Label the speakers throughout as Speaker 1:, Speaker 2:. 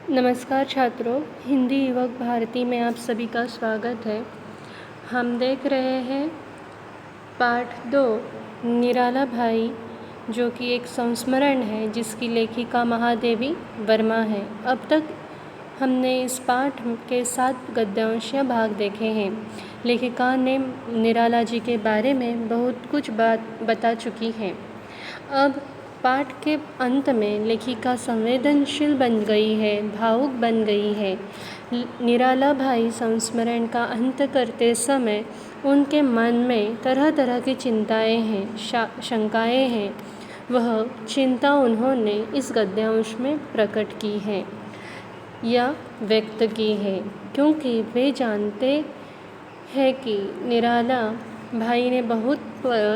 Speaker 1: नमस्कार छात्रों, हिंदी युवक भारती में आप सभी का स्वागत है। हम देख रहे हैं पाठ 2 निराला भाई, जो कि एक संस्मरण है जिसकी लेखिका महादेवी वर्मा है। अब तक हमने इस पाठ के 7 गद्यांश भाग देखे हैं। लेखिका ने निराला जी के बारे में बहुत कुछ बात बता चुकी है। अब पाठ के अंत में लेखिका संवेदनशील बन गई है, भावुक बन गई है। निराला भाई संस्मरण का अंत करते समय उनके मन में तरह तरह की चिंताएं हैं, शंकाएं हैं। वह चिंता उन्होंने इस गद्यांश में प्रकट की है या व्यक्त की है, क्योंकि वे जानते हैं कि निराला भाई ने बहुत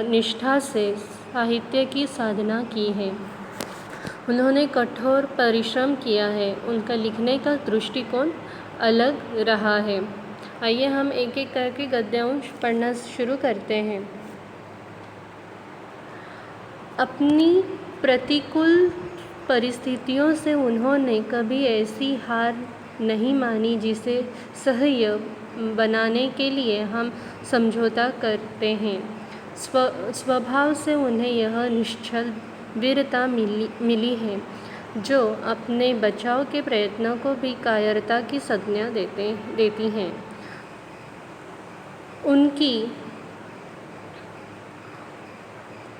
Speaker 1: निष्ठा से साहित्य की साधना की है। उन्होंने कठोर परिश्रम किया है। उनका लिखने का दृष्टिकोण अलग रहा है। आइए हम एक एक करके गद्यांश पढ़ना शुरू करते हैं। अपनी प्रतिकूल परिस्थितियों से उन्होंने कभी ऐसी हार नहीं मानी जिसे सह्य बनाने के लिए हम समझौता करते हैं। स्वभाव से उन्हें यह निश्चल वीरता मिली है, जो अपने बचाव के प्रयत्नों को भी कायरता की संज्ञा देती हैं।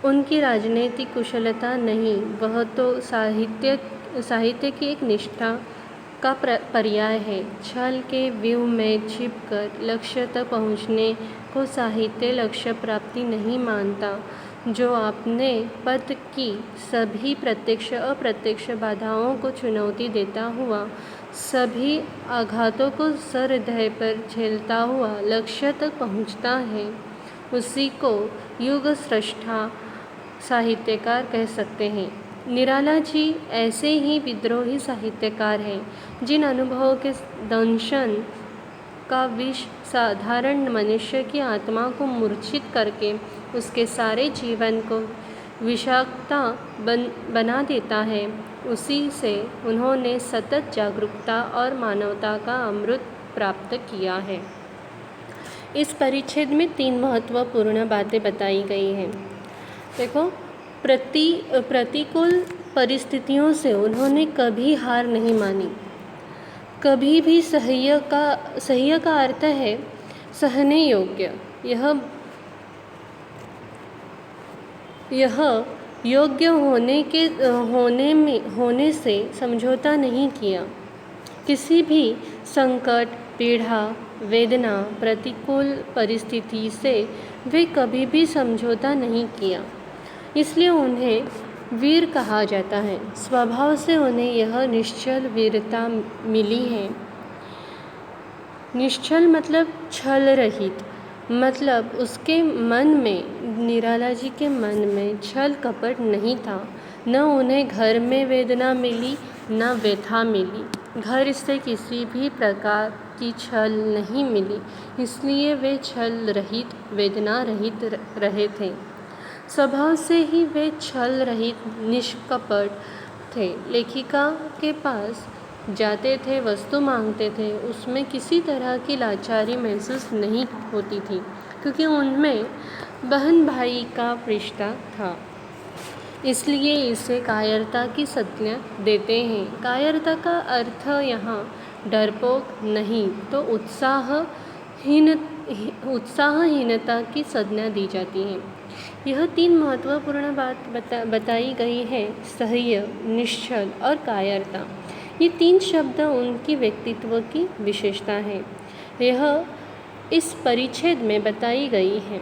Speaker 1: उनकी राजनीतिक कुशलता नहीं, वह तो साहित्य की एक निष्ठा का पर्याय है। छल के व्यूह में छिपकर लक्ष्य तक पहुँचने को साहित्य लक्ष्य प्राप्ति नहीं मानता, जो अपने पथ की सभी प्रत्यक्ष अप्रत्यक्ष बाधाओं को चुनौती देता हुआ, सभी आघातों को सरहृदय पर झेलता हुआ लक्ष्य तक पहुँचता है, उसी को युग स्रष्टा साहित्यकार कह सकते हैं। निराला जी ऐसे ही विद्रोही साहित्यकार हैं, जिन अनुभवों के दंशन का विष साधारण मनुष्य की आत्मा को मूर्छित करके उसके सारे जीवन को विषाक्तता बना देता है, उसी से उन्होंने सतत जागरूकता और मानवता का अमृत प्राप्त किया है। इस परिच्छेद में 3 महत्वपूर्ण बातें बताई गई हैं। देखो, प्रतिकूल परिस्थितियों से उन्होंने कभी हार नहीं मानी। कभी भी सह्य का अर्थ है सहने योग्य। यह योग्य होने से समझौता नहीं किया। किसी भी संकट, पीड़ा, वेदना, प्रतिकूल परिस्थिति से वे कभी भी समझौता नहीं किया, इसलिए उन्हें वीर कहा जाता है। स्वभाव से उन्हें यह निश्चल वीरता मिली है। निश्चल मतलब छल रहित, मतलब उसके मन में, निराला जी के मन में छल कपट नहीं था। न उन्हें घर में वेदना मिली, न व्यथा मिली। घर से किसी भी प्रकार की छल नहीं मिली, इसलिए वे छल रहित, वेदना रहित रहे थे। स्वभाव से ही वे छल रहित, निष्कपट थे। लेखिका के पास जाते थे, वस्तु मांगते थे, उसमें किसी तरह की लाचारी महसूस नहीं होती थी, क्योंकि उनमें बहन भाई का रिश्ता था। इसलिए इसे कायरता की संज्ञा देते हैं। कायरता का अर्थ यहाँ डरपोक नहीं, तो उत्साहहीनता की संज्ञा दी जाती है। यह 3 महत्वपूर्ण बात बताई गई है: सह्य, निश्चल और कायरता। ये 3 शब्द उनकी व्यक्तित्व की विशेषता है। यह इस परिच्छेद में बताई गई है।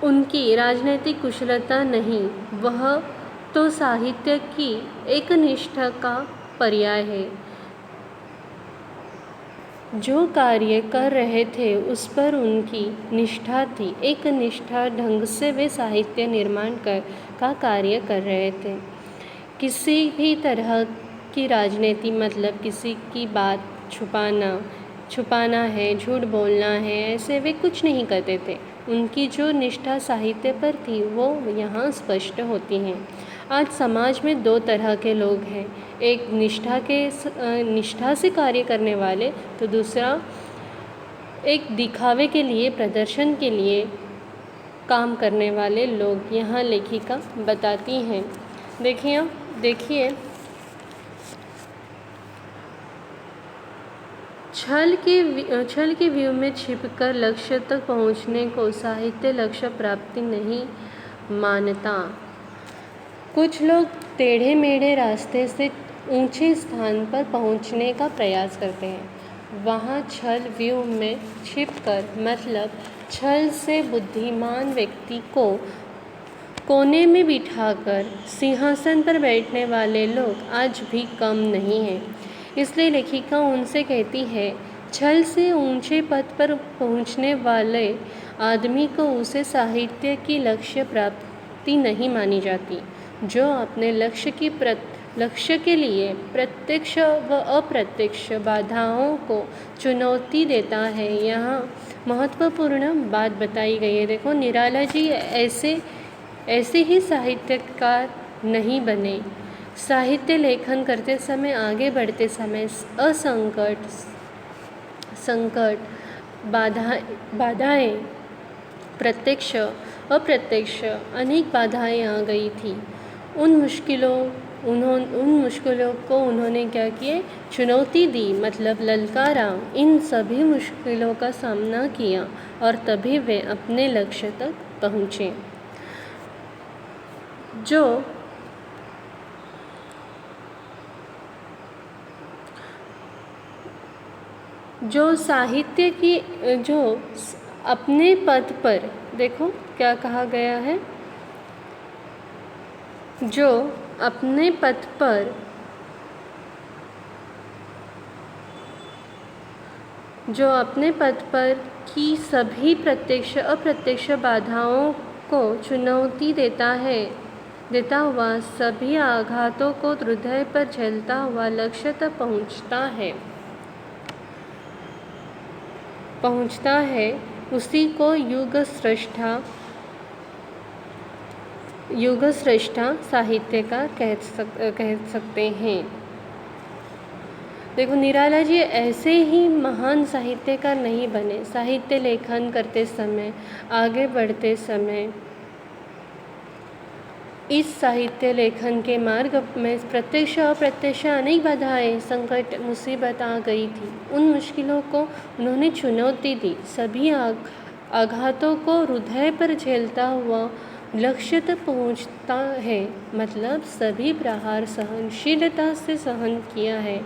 Speaker 1: उनकी राजनीतिक कुशलता नहीं, वह तो साहित्य की एक निष्ठा का पर्याय है। जो कार्य कर रहे थे उस पर उनकी निष्ठा थी। एक निष्ठा ढंग से वे साहित्य निर्माण का कार्य कर रहे थे। किसी भी तरह की राजनीति, मतलब किसी की बात छुपाना है, झूठ बोलना है, ऐसे वे कुछ नहीं करते थे। उनकी जो निष्ठा साहित्य पर थी वो यहाँ स्पष्ट होती हैं। आज समाज में दो तरह के लोग हैं, एक निष्ठा से कार्य करने वाले, तो दूसरा एक दिखावे के लिए, प्रदर्शन के लिए काम करने वाले लोग। यहाँ लेखिका बताती हैं, देखिए छल के व्यू में छिपकर लक्ष्य तक पहुँचने को साहित्य लक्ष्य प्राप्ति नहीं मानता। कुछ लोग टेढ़े मेढ़े रास्ते से ऊंचे स्थान पर पहुंचने का प्रयास करते हैं। वहाँ छल व्यू में छिपकर, मतलब छल से बुद्धिमान व्यक्ति को कोने में बिठाकर सिंहासन पर बैठने वाले लोग आज भी कम नहीं हैं। इसलिए लेखिका उनसे कहती है, छल से ऊंचे पद पर पहुंचने वाले आदमी को उसे साहित्य की लक्ष्य प्राप्ति नहीं मानी जाती। जो अपने लक्ष्य के लिए प्रत्यक्ष व अप्रत्यक्ष बाधाओं को चुनौती देता है। यहाँ महत्वपूर्ण बात बताई गई है। देखो, निराला जी ऐसे ही साहित्यकार नहीं बने। साहित्य लेखन करते समय, आगे बढ़ते समय संकट, बाधाएं, प्रत्यक्ष अप्रत्यक्ष अनेक बाधाएं आ गई थी। उन मुश्किलों को उन्होंने क्या किया, चुनौती दी, मतलब ललकारा। इन सभी मुश्किलों का सामना किया और तभी वे अपने लक्ष्य तक पहुँचे। जो साहित्य की जो अपने पद पर, देखो क्या कहा गया है, जो अपने पद पर की सभी प्रत्यक्ष अप्रत्यक्ष बाधाओं को चुनौती देता हुआ, सभी आघातों को हृदय पर झेलता हुआ लक्ष्य तक पहुँचता है, उसी को युग श्रेष्ठा साहित्यकार कह सकते हैं। देखो, निराला जी ऐसे ही महान साहित्यकार नहीं बने। साहित्य लेखन करते समय, आगे बढ़ते समय, इस साहित्य लेखन के मार्ग में प्रत्यक्ष अप्रत्यक्ष अनेक बाधाएं, संकट, मुसीबत आ गई थी। उन मुश्किलों को उन्होंने चुनौती दी। सभी आघातों को हृदय पर झेलता हुआ लक्ष्य तक पहुँचता है, मतलब सभी प्रहार सहनशीलता से सहन किया है।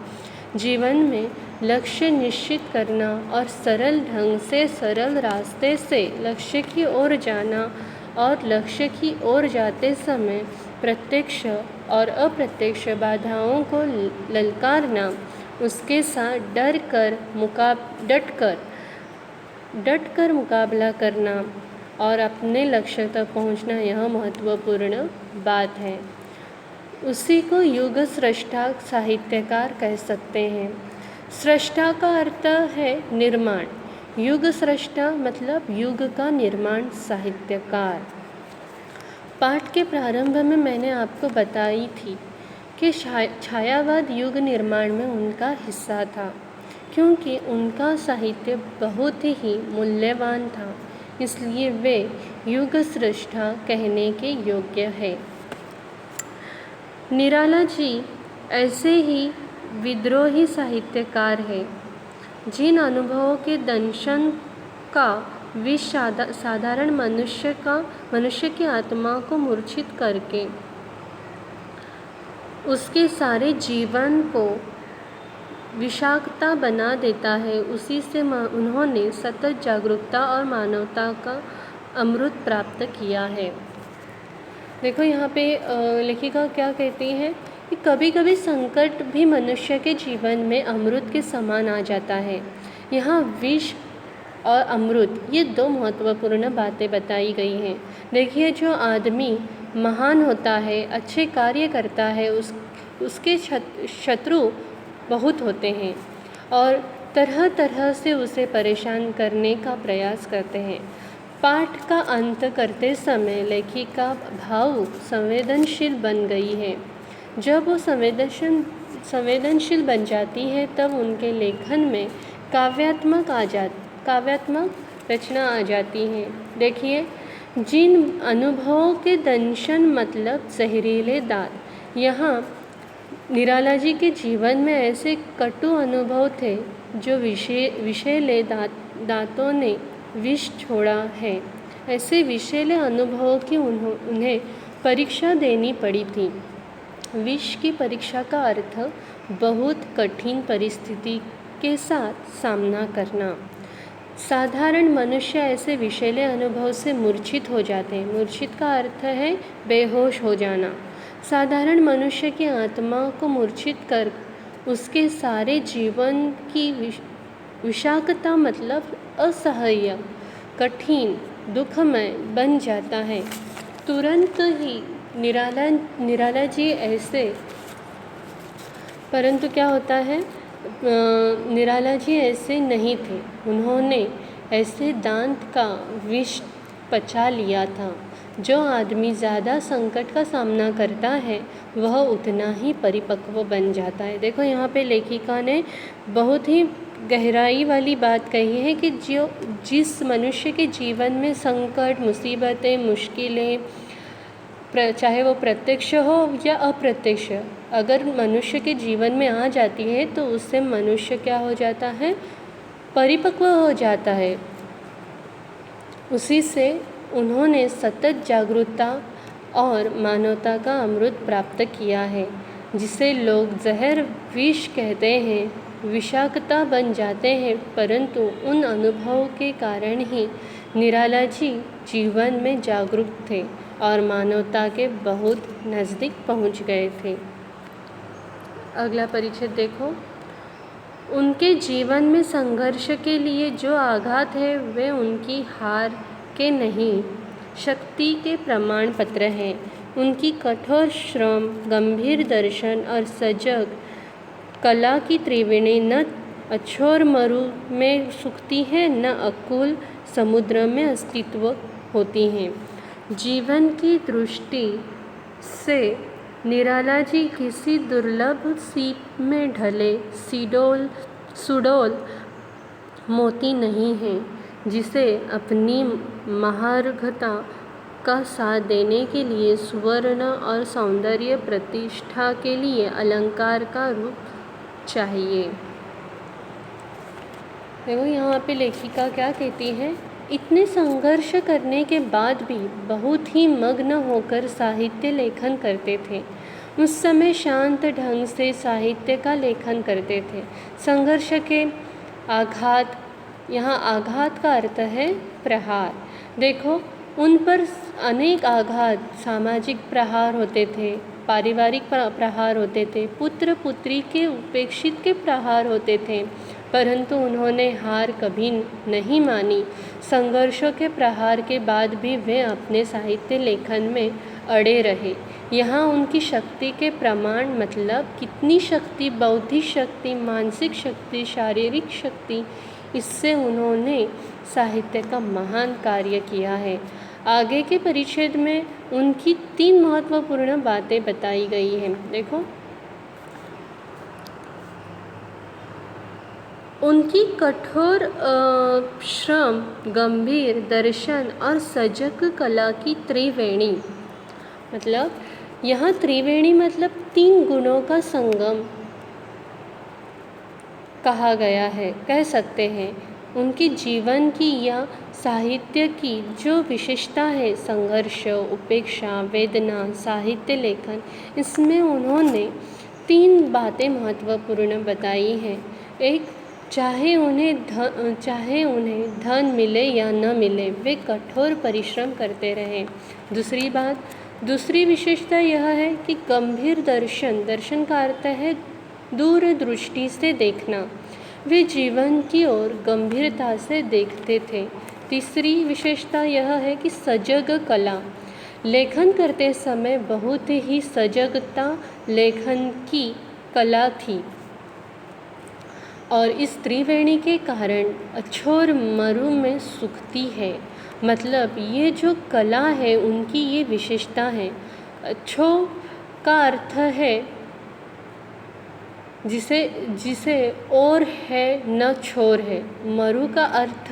Speaker 1: जीवन में लक्ष्य निश्चित करना और सरल ढंग से, सरल रास्ते से लक्ष्य की ओर जाना, और लक्ष्य की ओर जाते समय प्रत्यक्ष और अप्रत्यक्ष बाधाओं को ललकारना, उसके साथ डट कर मुकाबला करना और अपने लक्ष्य तक पहुंचना, यह महत्वपूर्ण बात है। उसी को युग स्रष्टा साहित्यकार कह सकते हैं। स्रष्टा का अर्थ है निर्माण। युग स्रष्टा मतलब युग का निर्माण साहित्यकार। पाठ के प्रारंभ में मैंने आपको बताई थी कि छायावाद युग निर्माण में उनका हिस्सा था, क्योंकि उनका साहित्य बहुत ही मूल्यवान था, इसलिए वे युग स्रष्टा कहने के योग्य है। निराला जी ऐसे ही विद्रोही साहित्यकार हैं, जिन अनुभवों के दंशन का विष साधारण मनुष्य की आत्मा को मूर्छित करके उसके सारे जीवन को विषाक्तता बना देता है, उसी से उन्होंने सतत जागरूकता और मानवता का अमृत प्राप्त किया है। देखो, यहाँ पे लेखिका क्या कहती है कि कभी कभी संकट भी मनुष्य के जीवन में अमृत के समान आ जाता है। यहाँ विष और अमृत, ये दो महत्वपूर्ण बातें बताई गई हैं। देखिए, जो आदमी महान होता है, अच्छे कार्य करता है, उसके शत्रु बहुत होते हैं और तरह तरह से उसे परेशान करने का प्रयास करते हैं। पाठ का अंत करते समय लेखिका भावुक संवेदनशील बन गई है। जब वो संवेदनशील बन जाती है तब उनके लेखन में काव्यात्मक रचना आ जाती है। देखिए, जिन अनुभवों के दंशन मतलब जहरीले दांत। यहाँ निराला जी के जीवन में ऐसे कटु अनुभव थे जो विषैले दांतों ने विष छोड़ा है। ऐसे विषैले अनुभवों की उन्हें परीक्षा देनी पड़ी थी। विष की परीक्षा का अर्थ बहुत कठिन परिस्थिति के साथ सामना करना। साधारण मनुष्य ऐसे विषैले अनुभव से मूर्छित हो जाते हैं। मूर्छित का अर्थ है बेहोश हो जाना। साधारण मनुष्य की आत्मा को मूर्छित कर उसके सारे जीवन की विषाक्तता मतलब असह्य, कठिन, दुखमय बन जाता है। तुरंत ही निराला जी ऐसे, परंतु क्या होता है, निराला जी ऐसे नहीं थे। उन्होंने ऐसे दांत का विष पचा लिया था। जो आदमी ज़्यादा संकट का सामना करता है वह उतना ही परिपक्व बन जाता है। देखो, यहाँ पे लेखिका ने बहुत ही गहराई वाली बात कही है कि जिस मनुष्य के जीवन में संकट, मुसीबतें, मुश्किलें, चाहे वो प्रत्यक्ष हो या अप्रत्यक्ष, अगर मनुष्य के जीवन में आ जाती है तो उससे मनुष्य क्या हो जाता है, परिपक्व हो जाता है। उसी से उन्होंने सतत जागरूकता और मानवता का अमृत प्राप्त किया है, जिसे लोग जहर विष कहते हैं, विषाक्तता बन जाते हैं। परंतु उन अनुभवों के कारण ही निराला जी जीवन में जागरूक थे और मानवता के बहुत नज़दीक पहुंच गए थे। अगला परिच्छेद देखो। उनके जीवन में संघर्ष के लिए जो आघात है वे उनकी हार के नहीं, शक्ति के प्रमाण पत्र हैं। उनकी कठोर श्रम, गंभीर दर्शन और सजग कला की त्रिवेणी न अछोर मरु में सूखती है, न अकुल समुद्र में अस्तित्व होती हैं। जीवन की दृष्टि से निराला जी किसी दुर्लभ सीप में ढले सुडौल मोती नहीं हैं, जिसे अपनी महार्घता का साथ देने के लिए सुवर्ण और सौंदर्य प्रतिष्ठा के लिए अलंकार का रूप चाहिए। देखो, यहाँ पे लेखिका क्या कहती है, इतने संघर्ष करने के बाद भी बहुत ही मग्न होकर साहित्य लेखन करते थे। उस समय शांत ढंग से साहित्य का लेखन करते थे। संघर्ष के आघात, यहाँ आघात का अर्थ है प्रहार। देखो, उन पर अनेक आघात, सामाजिक प्रहार होते थे, पारिवारिक प्रहार होते थे, पुत्र पुत्री के उपेक्षित के प्रहार होते थे, परंतु उन्होंने हार कभी नहीं मानी। संघर्षों के प्रहार के बाद भी वे अपने साहित्य लेखन में अड़े रहे। यहाँ उनकी शक्ति के प्रमाण मतलब कितनी शक्ति, बौद्धिक शक्ति, मानसिक शक्ति, शारीरिक शक्ति, इससे उन्होंने साहित्य का महान कार्य किया है। आगे के परिच्छेद में उनकी 3 महत्वपूर्ण बातें बताई गई हैं। देखो, उनकी कठोर श्रम, गंभीर दर्शन और सजग कला की त्रिवेणी, मतलब यहाँ त्रिवेणी मतलब 3 गुणों का संगम कहा गया है, कह सकते हैं। उनके जीवन की या साहित्य की जो विशेषता है, संघर्ष, उपेक्षा, वेदना, साहित्य लेखन, इसमें उन्होंने 3 बातें महत्वपूर्ण बताई हैं। एक, चाहे उन्हें धन मिले या न मिले, वे कठोर परिश्रम करते रहे। दूसरी विशेषता यह है कि गंभीर दर्शन का अर्थ है दूरदृष्टि से देखना, वे जीवन की ओर गंभीरता से देखते थे। तीसरी विशेषता यह है कि सजग कला, लेखन करते समय बहुत ही सजगता लेखन की कला थी और इस त्रिवेणी के कारण अछोर मरु में सूखती है मतलब ये जो कला है उनकी ये विशेषता है। छो का अर्थ है जिसे जिसे और है न छोर है। मरु का अर्थ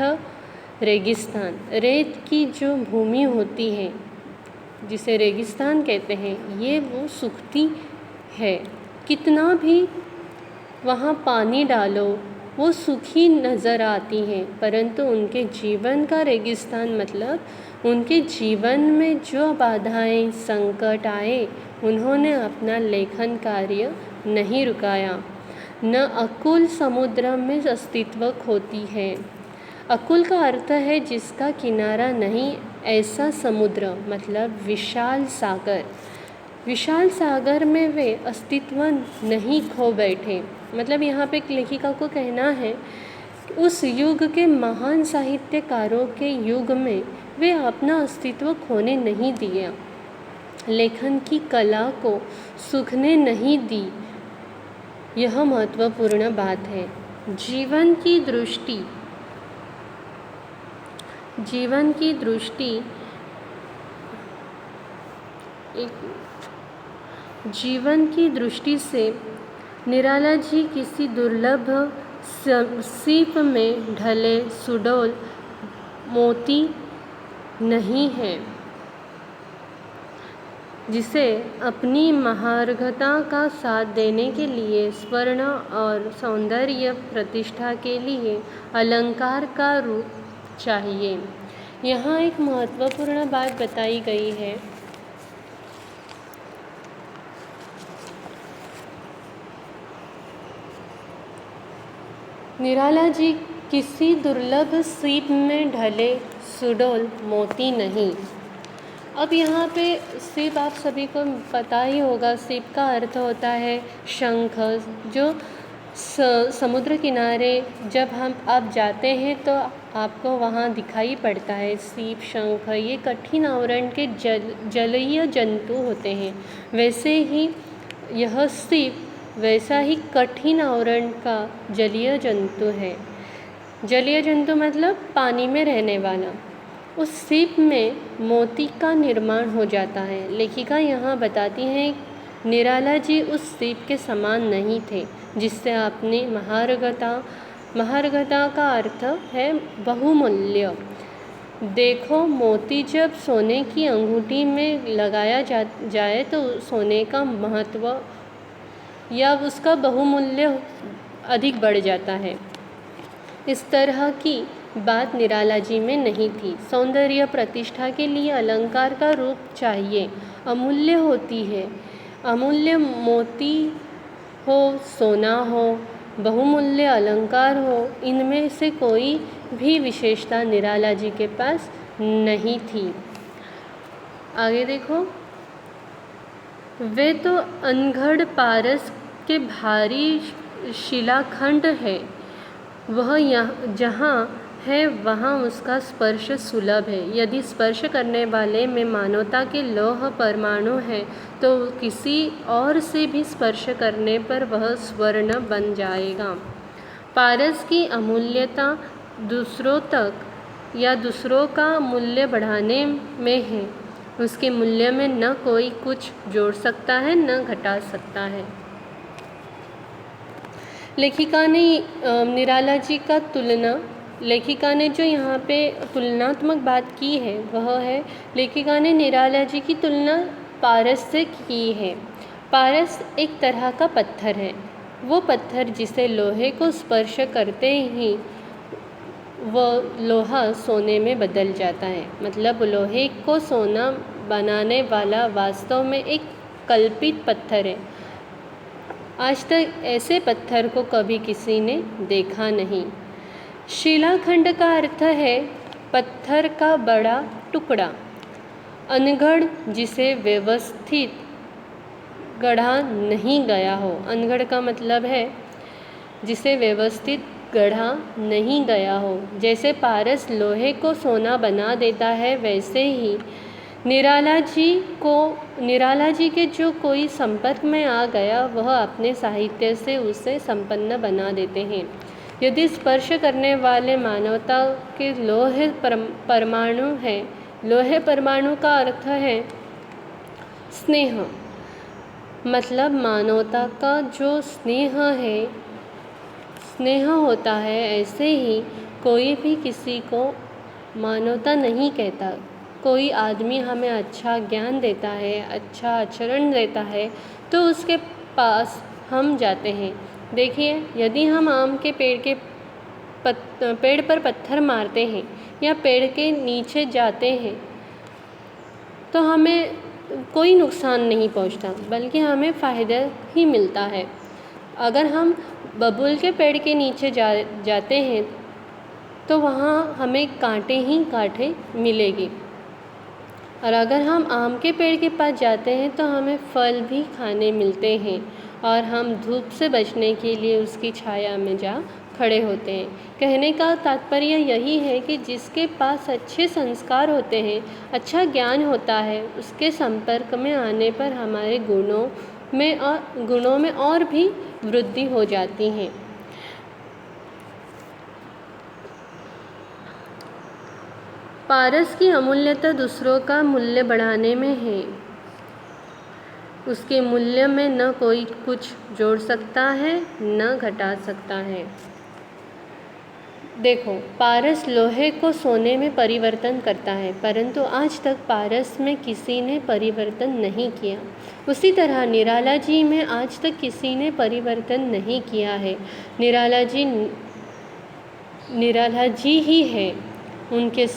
Speaker 1: रेगिस्तान, रेत की जो भूमि होती है जिसे रेगिस्तान कहते हैं, ये वो सूखती है। कितना भी वहाँ पानी डालो वो सूखी नज़र आती हैं, परंतु उनके जीवन का रेगिस्तान मतलब उनके जीवन में जो बाधाएं संकट आए उन्होंने अपना लेखन कार्य नहीं रुकाया। न अकुल समुद्र में अस्तित्व खोती है। अकुल का अर्थ है जिसका किनारा नहीं, ऐसा समुद्र मतलब विशाल सागर। विशाल सागर में वे अस्तित्व नहीं खो बैठे। मतलब यहाँ पे एक लेखिका को कहना है उस युग के महान साहित्यकारों के युग में वे अपना अस्तित्व खोने नहीं दिया, लेखन की कला को सूखने नहीं दी। यह महत्वपूर्ण बात है। जीवन की दृष्टि से निराला जी किसी दुर्लभ सीप में ढले सुडौल मोती नहीं है, जिसे अपनी महारघता का साथ देने के लिए, स्वर्ण और सौंदर्य प्रतिष्ठा के लिए अलंकार का रूप चाहिए। यहाँ एक महत्वपूर्ण बात बताई गई है। निराला जी किसी दुर्लभ सीप में ढले सुडौल मोती नहीं। अब यहाँ पे सीप आप सभी को पता ही होगा, सीप का अर्थ होता है शंख। जो समुद्र किनारे जब आप जाते हैं तो आपको वहाँ दिखाई पड़ता है सीप, शंख। ये कठिन आवरण के जलीय जंतु होते हैं। वैसे ही यह सीप वैसा ही कठिन आवरण का जलीय जंतु है। जलीय जंतु मतलब पानी में रहने वाला। उस सीप में मोती का निर्माण हो जाता है। लेखिका यहाँ बताती हैं निराला जी उस सीप के समान नहीं थे जिससे आपने महारघता का अर्थ है बहुमूल्य। देखो, मोती जब सोने की अंगूठी में लगाया जाए तो सोने का महत्व या उसका बहुमूल्य अधिक बढ़ जाता है। इस तरह की बात निराला जी में नहीं थी। सौंदर्य प्रतिष्ठा के लिए अलंकार का रूप चाहिए, अमूल्य होती है। अमूल्य मोती हो, सोना हो, बहुमूल्य अलंकार हो, इनमें से कोई भी विशेषता निराला जी के पास नहीं थी। आगे देखो, वे तो अनगढ़ पारस के भारी शिलाखंड है। वह जहाँ है वहाँ उसका स्पर्श सुलभ है। यदि स्पर्श करने वाले में मानवता के लौह परमाणु है तो किसी और से भी स्पर्श करने पर वह स्वर्ण बन जाएगा। पारस की अमूल्यता दूसरों तक या दूसरों का मूल्य बढ़ाने में है। उसके मूल्य में न कोई कुछ जोड़ सकता है न घटा सकता है। लेखिका ने निराला जी का लेखिका ने जो यहाँ पे तुलनात्मक बात की है वह है, लेखिका ने निराला जी की तुलना पारस से की है। पारस एक तरह का पत्थर है। वो पत्थर जिसे लोहे को स्पर्श करते ही वह लोहा सोने में बदल जाता है। मतलब लोहे को सोना बनाने वाला वास्तव में एक कल्पित पत्थर है। आज तक ऐसे पत्थर को कभी किसी ने देखा नहीं। शिलाखंड का अर्थ है पत्थर का बड़ा टुकड़ा। अनगढ़ जिसे व्यवस्थित गढ़ा नहीं गया हो। अनगढ़ का मतलब है जिसे व्यवस्थित गढ़ा नहीं गया हो। जैसे पारस लोहे को सोना बना देता है, वैसे ही निराला जी के जो कोई संपर्क में आ गया वह अपने साहित्य से उसे संपन्न बना देते हैं। यदि स्पर्श करने वाले मानवता के लोहे परमाणु हैं, लोहे परमाणु का अर्थ है स्नेह, मतलब मानवता का जो स्नेह है, स्नेह होता है, ऐसे ही कोई भी किसी को मानवता नहीं कहता। कोई आदमी हमें अच्छा ज्ञान देता है, अच्छा आचरण देता है, तो उसके पास हम जाते हैं। देखिए, यदि हम आम के पेड़ पर पत्थर मारते हैं या पेड़ के नीचे जाते हैं तो हमें कोई नुकसान नहीं पहुंचता, बल्कि हमें फ़ायदा ही मिलता है। अगर हम बबूल के पेड़ के नीचे जाते हैं तो वहाँ हमें कांटे ही कांटे मिलेंगे, और अगर हम आम के पेड़ के पास जाते हैं तो हमें फल भी खाने मिलते हैं, और हम धूप से बचने के लिए उसकी छाया में जा खड़े होते हैं। कहने का तात्पर्य यही है कि जिसके पास अच्छे संस्कार होते हैं, अच्छा ज्ञान होता है, उसके संपर्क में आने पर हमारे गुणों में और भी वृद्धि हो जाती है। पारस की अमूल्यता दूसरों का मूल्य बढ़ाने में है। उसके मूल्य में न कोई कुछ जोड़ सकता है न घटा सकता है। देखो, पारस लोहे को सोने में परिवर्तन करता है, परंतु आज तक पारस में किसी ने परिवर्तन नहीं किया। उसी तरह निराला जी में आज तक किसी ने परिवर्तन नहीं किया है। निराला जी ही है। उनके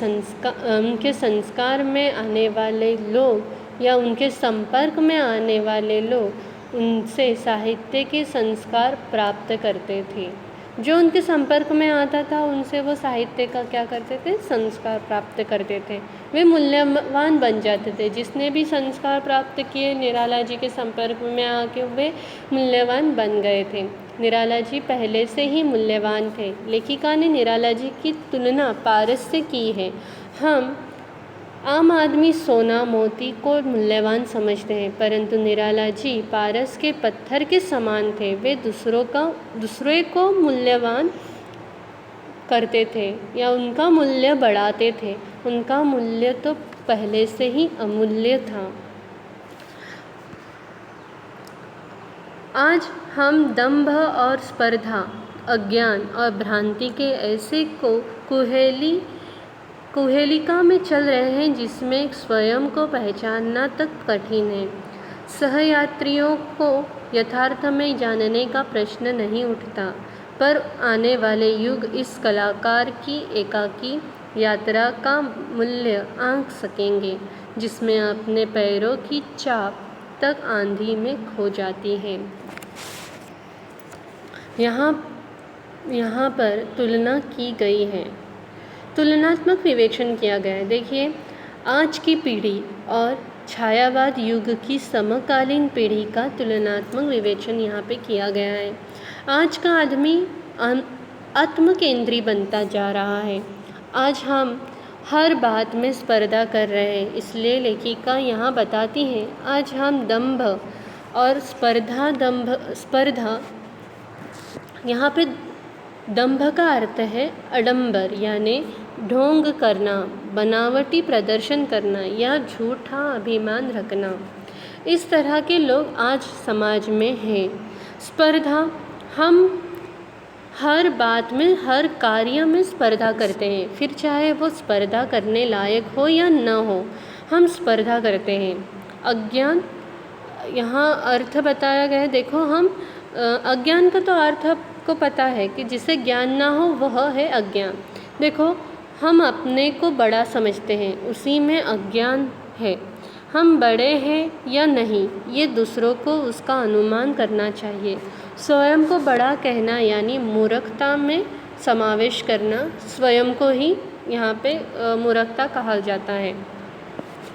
Speaker 1: संस्कार में आने वाले लोग या उनके संपर्क में आने वाले लोग उनसे साहित्य के संस्कार प्राप्त करते थे। जो उनके संपर्क में आता था उनसे वो साहित्य का क्या करते थे? संस्कार प्राप्त करते थे। वे मूल्यवान बन जाते थे। जिसने भी संस्कार प्राप्त किए निराला जी के संपर्क में आके वे मूल्यवान बन गए थे। निराला जी पहले से ही मूल्यवान थे। लेखिका ने निराला जी की तुलना पारस से की है। हम आम आदमी सोना मोती को मूल्यवान समझते हैं, परंतु निराला जी पारस के पत्थर के समान थे। वे दूसरे को मूल्यवान करते थे या उनका मूल्य बढ़ाते थे। उनका मूल्य तो पहले से ही अमूल्य था। आज हम दंभ और स्पर्धा, अज्ञान और भ्रांति के ऐसे कुहेलिका में चल रहे हैं जिसमें स्वयं को पहचानना तक कठिन है। सहयात्रियों को यथार्थ में जानने का प्रश्न नहीं उठता, पर आने वाले युग इस कलाकार की एकाकी यात्रा का मूल्य आंक सकेंगे, जिसमें अपने पैरों की चाप तक आंधी में खो जाती है। यहाँ पर तुलना की गई है, तुलनात्मक विवेचन किया गया है। देखिए, आज की पीढ़ी और छायावाद युग की समकालीन पीढ़ी का तुलनात्मक विवेचन यहाँ पे किया गया है। आज का आदमी आत्मकेंद्री बनता जा रहा है। आज हम हर बात में स्पर्धा कर रहे हैं। इसलिए लेखिका यहाँ बताती हैं, आज हम दंभ और स्पर्धा, यहाँ पे दंभ का अर्थ है आडंबर, यानी ढोंग करना, बनावटी प्रदर्शन करना या झूठा अभिमान रखना। इस तरह के लोग आज समाज में हैं। स्पर्धा, हम हर बात में, हर कार्य में स्पर्धा करते हैं, फिर चाहे वो स्पर्धा करने लायक हो या न हो, हम स्पर्धा करते हैं। अज्ञान, यहाँ अर्थ बताया गया है। देखो, हम अज्ञान का तो अर्थ आपको पता है कि जिसे ज्ञान ना हो वह है अज्ञान। देखो, हम अपने को बड़ा समझते हैं, उसी में अज्ञान है। हम बड़े हैं या नहीं, ये दूसरों को उसका अनुमान करना चाहिए। स्वयं को बड़ा कहना यानी मूर्खता में समावेश करना, स्वयं को ही यहाँ पे मूर्खता कहा जाता है।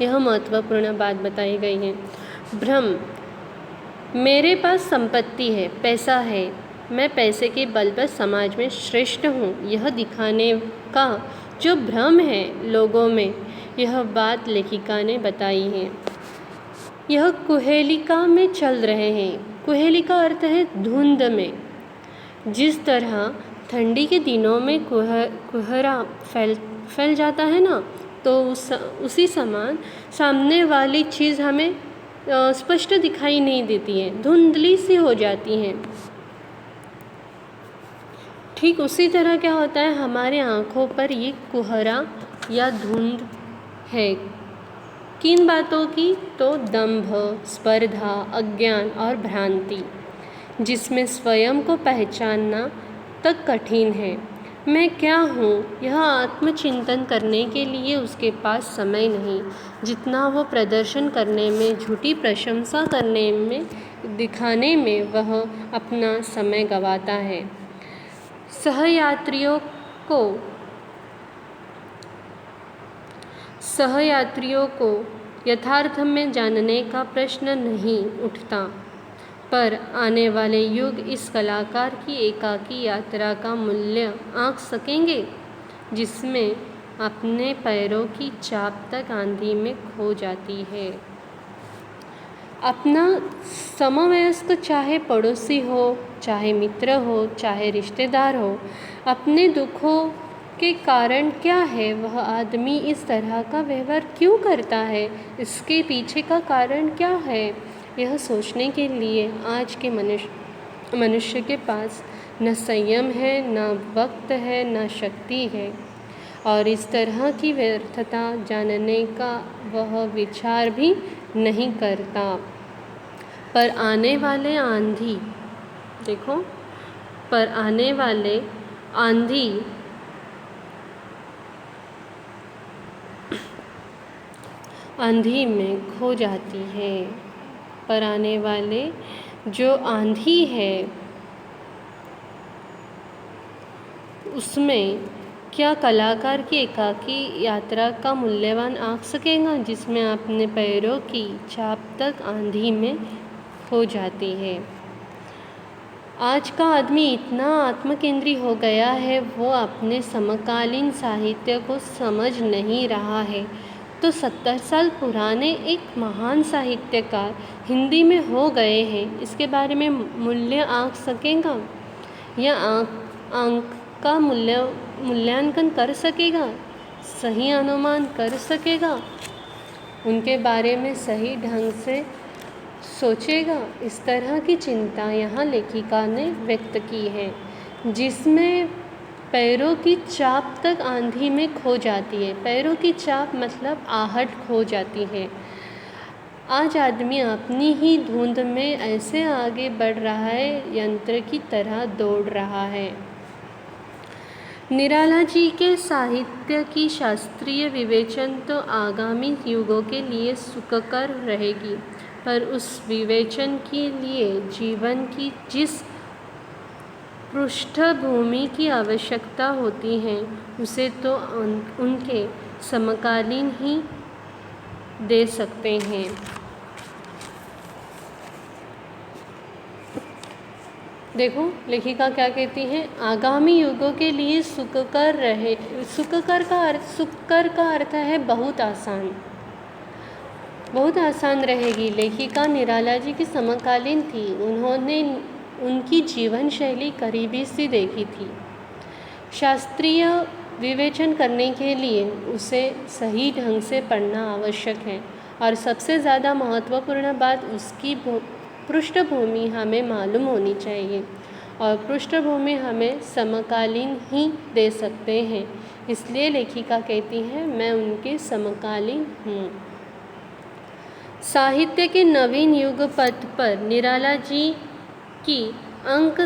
Speaker 1: यह महत्वपूर्ण बात बताई गई है। भ्रम, मेरे पास संपत्ति है, पैसा है, मैं पैसे के बल पर समाज में श्रेष्ठ हूँ, यह दिखाने का जो भ्रम है लोगों में, यह बात लेखिका ने बताई है। यह कुहेलिका में चल रहे हैं। कुहेलिका अर्थ है धुंध में। जिस तरह ठंडी के दिनों में कोहरा फैल जाता है ना, तो उसी समान सामने वाली चीज़ हमें स्पष्ट दिखाई नहीं देती है, धुंधली सी हो जाती हैं। ठीक उसी तरह क्या होता है, हमारे आँखों पर ये कोहरा या धुंध है। किन बातों की? तो दंभ, स्पर्धा, अज्ञान और भ्रांति, जिसमें स्वयं को पहचानना तक कठिन है। मैं क्या हूँ, यह आत्मचिंतन करने के लिए उसके पास समय नहीं, जितना वो प्रदर्शन करने में, झूठी प्रशंसा करने में, दिखाने में वह अपना समय गंवाता है। सहयात्रियों को यथार्थ में जानने का प्रश्न नहीं उठता, पर आने वाले युग इस कलाकार की एकाकी यात्रा का मूल्य आंक सकेंगे, जिसमें अपने पैरों की चाप तक आंधी में खो जाती है। अपना समवयस्क, चाहे पड़ोसी हो, चाहे मित्र हो, चाहे रिश्तेदार हो, अपने दुखों के कारण क्या है, वह आदमी इस तरह का व्यवहार क्यों करता है, इसके पीछे का कारण क्या है, यह सोचने के लिए आज के मनुष्य के पास न संयम है, न वक्त है, न शक्ति है, और इस तरह की व्यर्थता जानने का वह विचार भी नहीं करता। पर आने वाले आंधी में खो जाती है। पर आने वाले जो आंधी है, उसमें क्या कलाकार की एकाकी यात्रा का मूल्यवान आंक सकेगा, जिसमें अपने पैरों की चाप तक आंधी में खो जाती है। आज का आदमी इतना आत्मकेंद्री हो गया है, वो अपने समकालीन साहित्य को समझ नहीं रहा है। तो 70 साल पुराने एक महान साहित्यकार हिंदी में हो गए हैं, इसके बारे में मूल्य आंक सकेगा या अंक का मूल्यांकन कर सकेगा, सही अनुमान कर सकेगा, उनके बारे में सही ढंग से सोचेगा। इस तरह की चिंता यहाँ लेखिका ने व्यक्त की है, जिसमें पैरों की चाप तक आंधी में खो जाती है। पैरों की चाप मतलब आहट खो जाती है। आज आदमी अपनी ही धुंध में ऐसे आगे बढ़ रहा है, यंत्र की तरह दौड़ रहा है। निराला जी के साहित्य की शास्त्रीय विवेचन तो आगामी युगों के लिए सुखकर रहेगी, पर उस विवेचन के लिए जीवन की जिस पृष्ठभूमि की आवश्यकता होती है, उसे तो उनके समकालीन ही दे सकते हैं। देखो लेखिका क्या कहती हैं, आगामी युगों के लिए सुखकर का अर्थ है बहुत आसान रहेगी। लेखिका निराला जी की समकालीन थी, उन्होंने उनकी जीवन शैली करीबी से देखी थी। शास्त्रीय विवेचन करने के लिए उसे सही ढंग से पढ़ना आवश्यक है, और सबसे ज़्यादा महत्वपूर्ण बात उसकी पृष्ठभूमि हमें मालूम होनी चाहिए, और पृष्ठभूमि हमें समकालीन ही दे सकते हैं। इसलिए लेखिका कहती है, मैं उनके समकालीन हूँ। साहित्य के नवीन युग पथ पर निराला जी की अंक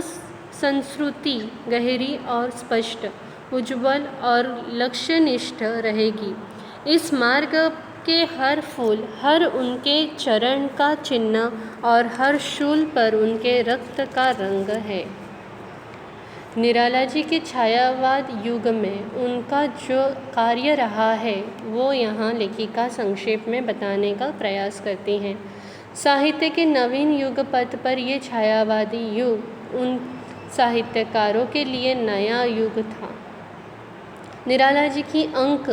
Speaker 1: संस्कृति गहरी और स्पष्ट, उज्ज्वल और लक्ष्यनिष्ठ रहेगी। इस मार्ग के हर फूल, हर उनके चरण का चिन्ह और हर शूल पर उनके रक्त का रंग है। निराला जी के छायावाद युग में उनका जो कार्य रहा है, वो यहाँ लेखिका संक्षेप में बताने का प्रयास करती हैं। साहित्य के नवीन युग पथ पर ये छायावादी युग उन साहित्यकारों के लिए नया युग था। निराला जी की अंक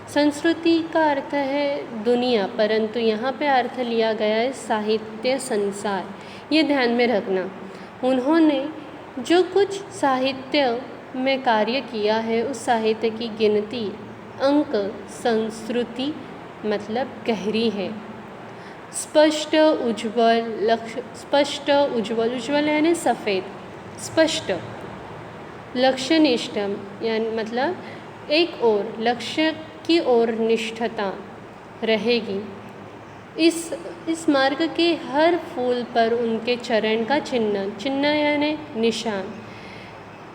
Speaker 1: संस्कृति का अर्थ है दुनिया, परंतु यहाँ पे अर्थ लिया गया है साहित्य संसार। ये ध्यान में रखना। उन्होंने जो कुछ साहित्य में कार्य किया है उस साहित्य की गिनती अंक संस्कृति मतलब गहरी है। स्पष्ट उज्ज्वल यानी सफ़ेद, स्पष्ट। लक्ष्यनिष्ठम यानी मतलब एक ओर, लक्ष्य की ओर निष्ठता रहेगी। इस मार्ग के हर फूल पर उनके चरण का चिन्ह यानी निशान,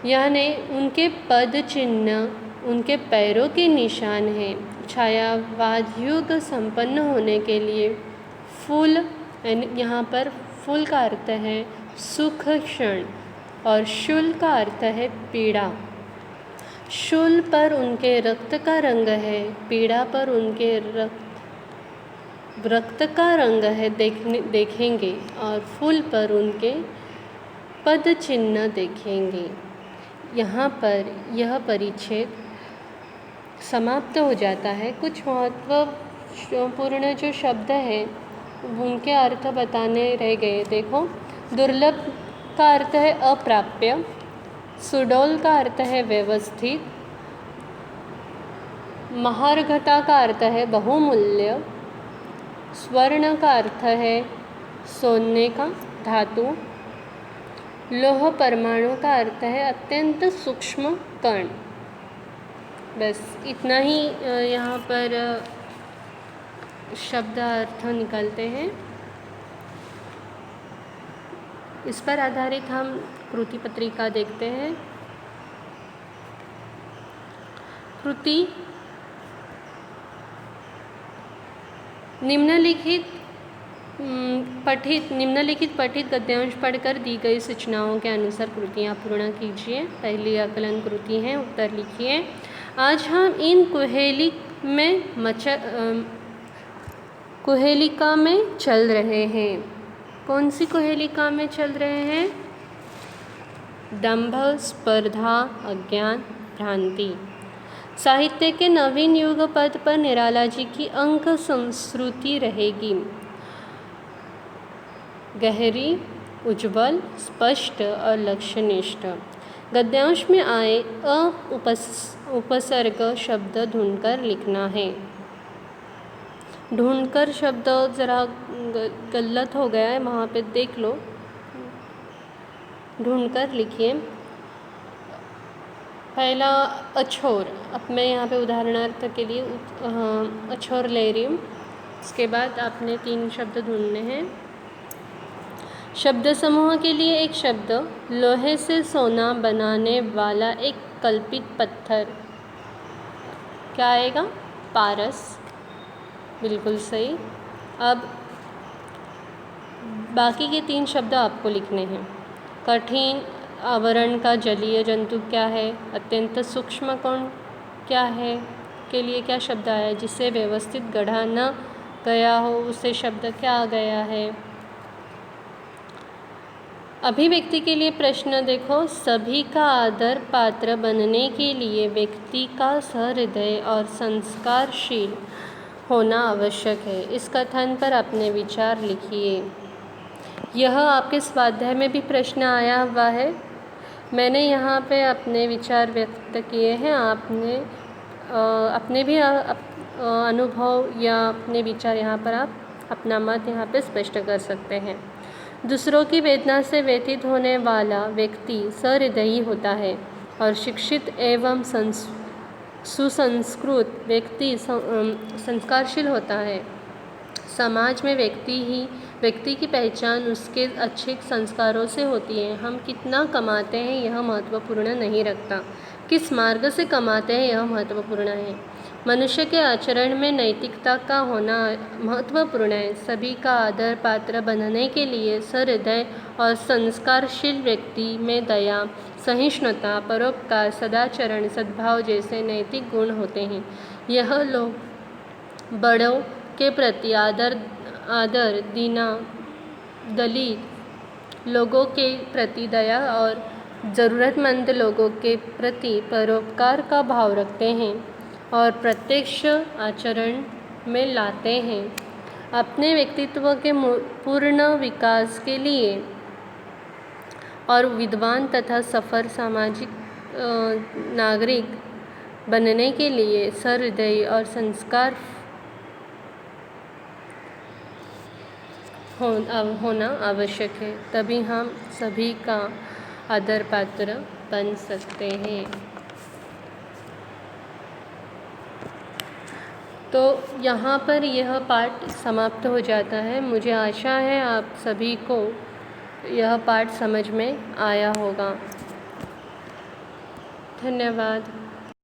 Speaker 1: यानी उनके पद चिन्ह उनके पैरों के निशान हैं। छायावाद युग संपन्न होने के लिए फूल, यहाँ पर फूल का अर्थ है सुख क्षण और शूल का अर्थ है पीड़ा। शूल पर उनके रक्त का रंग है, पीड़ा पर उनके रक्त का रंग है देखेंगे, और फूल पर उनके पद चिन्ह देखेंगे। यहाँ पर यह परिच्छेद समाप्त हो जाता है। कुछ महत्वपूर्ण जो शब्द हैं उनके अर्थ बताने रह गए। देखो, दुर्लभ का अर्थ है अप्राप्य, सुडौल का अर्थ है व्यवस्थित, महार्घता का अर्थ है बहुमूल्य, स्वर्ण का अर्थ है सोने का धातु, लोह परमाणु का अर्थ है अत्यंत सूक्ष्म कण। बस इतना ही यहाँ पर शब्द अर्थ निकलते हैं। इस पर आधारित हम कृति पत्रिका देखते हैं। कृति निम्नलिखित पठित गद्यांश पढ़कर दी गई सूचनाओं के अनुसार कृतियाँ पूर्ण कीजिए। पहली आकलन कृति है, उत्तर लिखिए। आज हम इन कुहेलिका में चल रहे हैं। कौन सी कुहेलिका में चल रहे हैं? दंभ, स्पर्धा, अज्ञान, भ्रांति। साहित्य के नवीन युग पद पर निराला जी की अंक संस्कृति रहेगी। गहरी, उज्ज्वल, स्पष्ट और लक्ष्यनिष्ठ। गद्यांश में आए उपसर्ग शब्द ढूंढकर लिखना है। ढूंढकर शब्द ज़रा गलत हो गया है, वहाँ पे देख लो, ढूंढकर लिखिए। पहला अछोर, अब मैं यहाँ पे उदाहरणार्थ के लिए अछोर ले रही हूँ। इसके बाद आपने 3 शब्द ढूंढने हैं। शब्द समूह के लिए एक शब्द, लोहे से सोना बनाने वाला एक कल्पित पत्थर। क्या आएगा? पारस। बिल्कुल सही। अब बाकी के 3 शब्द आपको लिखने हैं। कठिन आवरण का जलीय जंतु क्या है? अत्यंत सूक्ष्म कण क्या है? के लिए क्या शब्द आया? जिसे व्यवस्थित गढ़ा न गया हो उसे शब्द क्या आ गया है? अभिव्यक्ति के लिए प्रश्न देखो। सभी का आदर पात्र बनने के लिए व्यक्ति का सहृदय और संस्कारशील होना आवश्यक है। इस कथन पर अपने विचार लिखिए। यह आपके स्वाध्याय में भी प्रश्न आया हुआ है। मैंने यहाँ पे अपने विचार व्यक्त किए हैं। आपने अपने भी अनुभव या अपने विचार यहाँ पर आप अपना मत यहाँ पे स्पष्ट कर सकते हैं। दूसरों की वेदना से व्यथित होने वाला व्यक्ति सहृदयी होता है और शिक्षित एवं सुसंस्कृत व्यक्ति संस्कारशील होता है। समाज में व्यक्ति की पहचान उसके अच्छे संस्कारों से होती है। हम कितना कमाते हैं यह महत्वपूर्ण नहीं रखता, किस मार्ग से कमाते हैं यह महत्वपूर्ण है। मनुष्य के आचरण में नैतिकता का होना महत्वपूर्ण है। सभी का आदर पात्र बनने के लिए सहृदय और संस्कारशील व्यक्ति में दया, सहिष्णुता, परोपकार, सदाचरण, सद्भाव जैसे नैतिक गुण होते हैं। यह लोग बड़ों के प्रति आदर, दलित लोगों के प्रति दया और ज़रूरतमंद लोगों के प्रति परोपकार का भाव रखते हैं और प्रत्यक्ष आचरण में लाते हैं। अपने व्यक्तित्व के पूर्ण विकास के लिए और विद्वान तथा सफल सामाजिक नागरिक बनने के लिए सहृदय और संस्कार होना आवश्यक है, तभी हम सभी का आदर पात्र बन सकते हैं। तो यहाँ पर यह पाठ समाप्त हो जाता है। मुझे आशा है आप सभी को यह पाठ समझ में आया होगा। धन्यवाद।